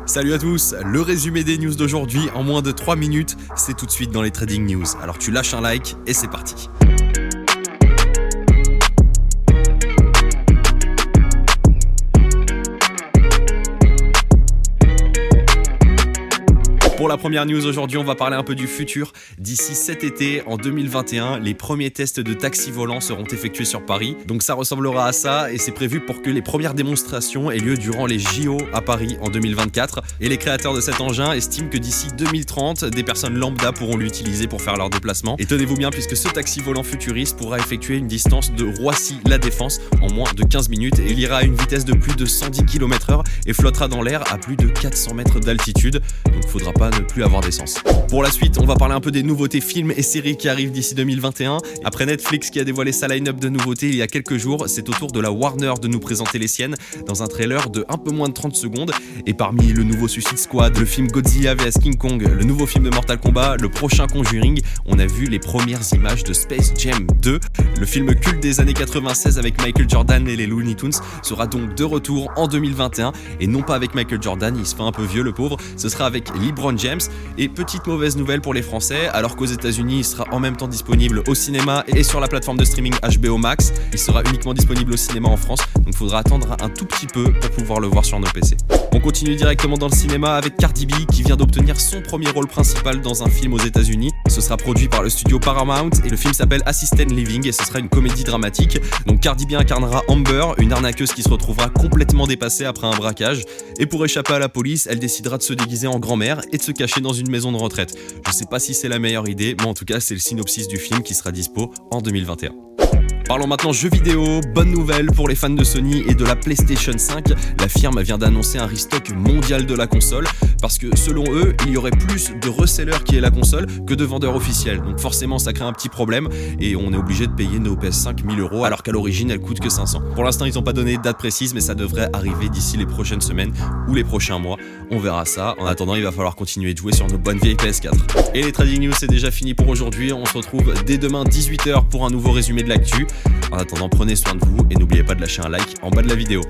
Salut à tous, le résumé des news d'aujourd'hui en moins de 3 minutes, c'est tout de suite dans les Trading News. Alors tu lâches un like et c'est parti. Pour la première news aujourd'hui, on va parler un peu du futur. D'ici cet été, en 2021, les premiers tests de taxi volant seront effectués sur Paris. Donc ça ressemblera à ça et c'est prévu pour que les premières démonstrations aient lieu durant les JO à Paris en 2024. Et les créateurs de cet engin estiment que d'ici 2030, des personnes lambda pourront l'utiliser pour faire leurs déplacements. Et tenez-vous bien puisque ce taxi volant futuriste pourra effectuer une distance de Roissy-La Défense en moins de 15 minutes et il ira à une vitesse de plus de 110 km/h et flottera dans l'air à plus de 400 mètres d'altitude. Donc faudra pas ne plus avoir d'essence. Pour la suite, on va parler un peu des nouveautés films et séries qui arrivent d'ici 2021. Après Netflix qui a dévoilé sa line-up de nouveautés il y a quelques jours, c'est au tour de la Warner de nous présenter les siennes dans un trailer de un peu moins de 30 secondes. Et parmi le nouveau Suicide Squad, le film Godzilla vs King Kong, le nouveau film de Mortal Kombat, le prochain Conjuring, on a vu les premières images de Space Jam 2. Le film culte des années 96 avec Michael Jordan et les Looney Tunes sera donc de retour en 2021 et non pas avec Michael Jordan, il se fait un peu vieux le pauvre, ce sera avec LeBron James. Et petite mauvaise nouvelle pour les Français, alors qu'aux États-Unis il sera en même temps disponible au cinéma et sur la plateforme de streaming HBO Max, il sera uniquement disponible au cinéma en France, donc il faudra attendre un tout petit peu pour pouvoir le voir sur nos PC. On continue directement dans le cinéma avec Cardi B qui vient d'obtenir son premier rôle principal dans un film aux États-Unis. Ce sera produit par le studio Paramount et le film s'appelle Assisted Living et ce sera une comédie dramatique. Donc Cardi B incarnera Amber, une arnaqueuse qui se retrouvera complètement dépassée après un braquage. Et pour échapper à la police, elle décidera de se déguiser en grand-mère et de se cacher dans une maison de retraite. Je sais pas si c'est la meilleure idée, mais en tout cas c'est le synopsis du film qui sera dispo en 2021. Parlons maintenant jeux vidéo, bonne nouvelle pour les fans de Sony et de la PlayStation 5, la firme vient d'annoncer un restock mondial de la console parce que selon eux, il y aurait plus de resellers qui est la console que de vendeurs officiels, donc forcément ça crée un petit problème et on est obligé de payer nos PS5 1000€ alors qu'à l'origine elles coûtent que 500. Pour l'instant ils n'ont pas donné de date précise mais ça devrait arriver d'ici les prochaines semaines ou les prochains mois, on verra ça. En attendant il va falloir continuer de jouer sur nos bonnes vieilles PS4. Et les Trading News c'est déjà fini pour aujourd'hui, on se retrouve dès demain 18h pour un nouveau résumé de l'actu. En attendant, prenez soin de vous et n'oubliez pas de lâcher un like en bas de la vidéo.